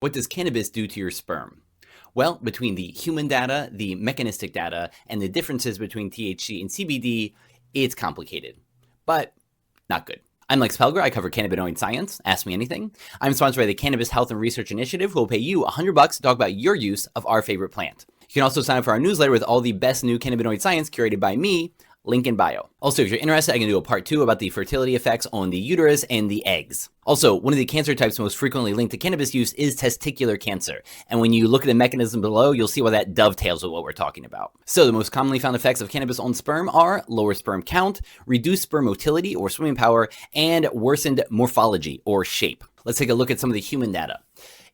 What does cannabis do to your sperm? Well, between the human data, the mechanistic data, and the differences between THC and CBD, it's complicated, but not good. I'm Lex Pelger. I cover cannabinoid science. Ask me anything. I'm sponsored by the Cannabis Health and Research Initiative, who will pay you $100 to talk about your use of our favorite plant. You can also sign up for our newsletter with all the best new cannabinoid science curated by me. Link in bio. Also, if you're interested, I can do a part 2 about the fertility effects on the uterus and the eggs. Also, one of the cancer types most frequently linked to cannabis use is testicular cancer. And when you look at the mechanism below, you'll see why that dovetails with what we're talking about. So the most commonly found effects of cannabis on sperm are lower sperm count, reduced sperm motility or swimming power, and worsened morphology or shape. Let's take a look at some of the human data.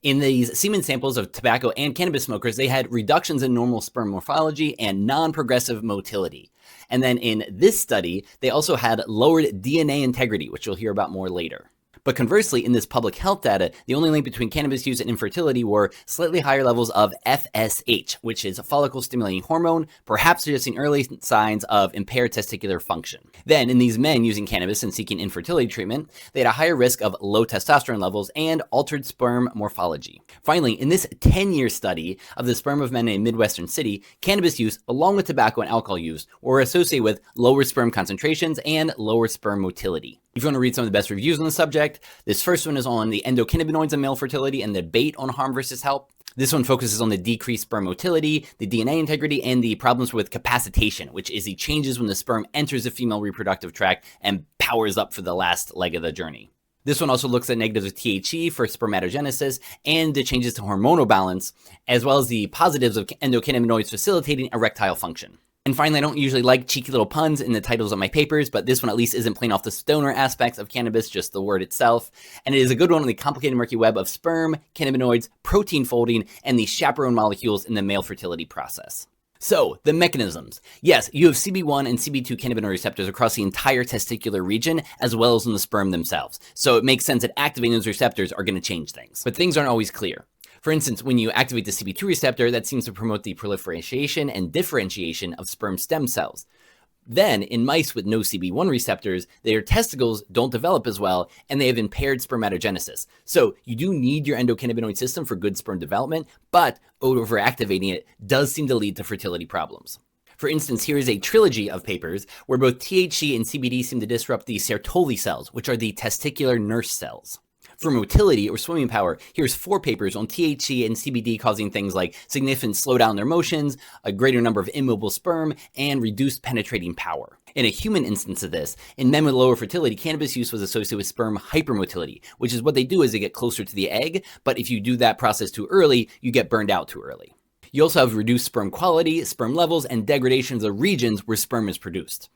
In these semen samples of tobacco and cannabis smokers, they had reductions in normal sperm morphology and non-progressive motility. And then in this study, they also had lowered DNA integrity, which you'll hear about more later. But conversely, in this public health data, the only link between cannabis use and infertility were slightly higher levels of FSH, which is a follicle-stimulating hormone, perhaps suggesting early signs of impaired testicular function. Then, in these men using cannabis and seeking infertility treatment, they had a higher risk of low testosterone levels and altered sperm morphology. Finally, in this 10-year study of the sperm of men in a Midwestern city, cannabis use, along with tobacco and alcohol use, were associated with lower sperm concentrations and lower sperm motility. If you want to read some of the best reviews on the subject, this first one is on the endocannabinoids and male fertility and the debate on harm versus help. This one focuses on the decreased sperm motility, the DNA integrity, and the problems with capacitation, which is the changes when the sperm enters the female reproductive tract and powers up for the last leg of the journey. This one also looks at negatives of THC for spermatogenesis and the changes to hormonal balance, as well as the positives of endocannabinoids facilitating erectile function. And finally, I don't usually like cheeky little puns in the titles of my papers, but this one at least isn't playing off the stoner aspects of cannabis, just the word itself. And it is a good one on the complicated murky web of sperm, cannabinoids, protein folding, and the chaperone molecules in the male fertility process. So, the mechanisms. Yes, you have CB1 and CB2 cannabinoid receptors across the entire testicular region, as well as in the sperm themselves. So it makes sense that activating those receptors are going to change things. But things aren't always clear. For instance, when you activate the CB2 receptor, that seems to promote the proliferation and differentiation of sperm stem cells. Then, in mice with no CB1 receptors, their testicles don't develop as well, and they have impaired spermatogenesis. So, you do need your endocannabinoid system for good sperm development, but overactivating it does seem to lead to fertility problems. For instance, here is a trilogy of papers where both THC and CBD seem to disrupt the Sertoli cells, which are the testicular nurse cells. For motility or swimming power, here's 4 papers on THC and CBD causing things like significant slowdown in their motions, a greater number of immobile sperm, and reduced penetrating power. In a human instance of this, in men with lower fertility, cannabis use was associated with sperm hypermotility, which is what they do is they get closer to the egg, but if you do that process too early, you get burned out too early. You also have reduced sperm quality, sperm levels, and degradations of regions where sperm is produced.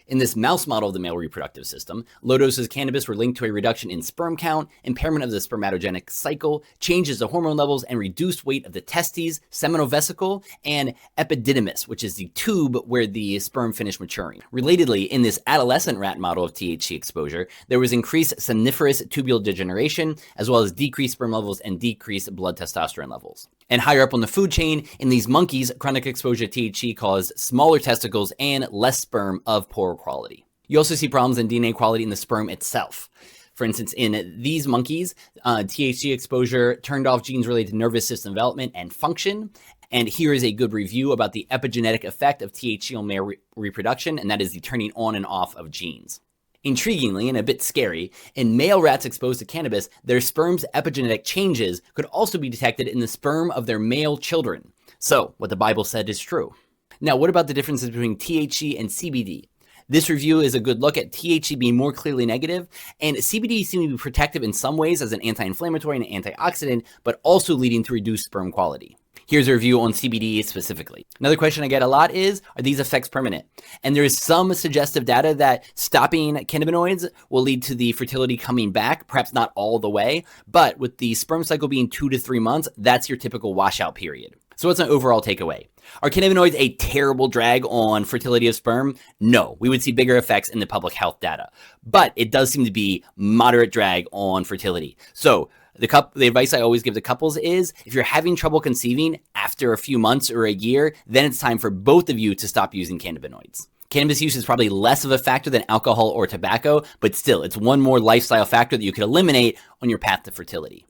In this mouse model of the male reproductive system, low doses of cannabis were linked to a reduction in sperm count, impairment of the spermatogenic cycle, changes to hormone levels, and reduced weight of the testes, seminal vesicle, and epididymis, which is the tube where the sperm finish maturing. Relatedly, in this adolescent rat model of THC exposure, there was increased somniferous tubule degeneration, as well as decreased sperm levels and decreased blood testosterone levels. And higher up on the food chain, in these monkeys, chronic exposure to THC caused smaller testicles and less sperm of poorer quality. You also see problems in DNA quality in the sperm itself. For instance, in these monkeys, THC exposure turned off genes related to nervous system development and function. And here is a good review about the epigenetic effect of THC on male reproduction, and that is the turning on and off of genes. Intriguingly, and a bit scary, in male rats exposed to cannabis, their sperm's epigenetic changes could also be detected in the sperm of their male children. So, what the Bible said is true. Now, what about the differences between THC and CBD? This review is a good look at THC being more clearly negative, and CBD seeming to be protective in some ways as an anti-inflammatory and antioxidant, but also leading to reduced sperm quality. Here's a review on CBD specifically. Another question I get a lot is, are these effects permanent? And there is some suggestive data that stopping cannabinoids will lead to the fertility coming back, perhaps not all the way, but with the sperm cycle being 2 to 3 months, that's your typical washout period. So what's an overall takeaway? Are cannabinoids a terrible drag on fertility of sperm? No, we would see bigger effects in the public health data, but it does seem to be moderate drag on fertility. So the advice I always give to couples is, if you're having trouble conceiving after a few months or a year, then it's time for both of you to stop using cannabinoids. Cannabis use is probably less of a factor than alcohol or tobacco, but still, it's one more lifestyle factor that you could eliminate on your path to fertility.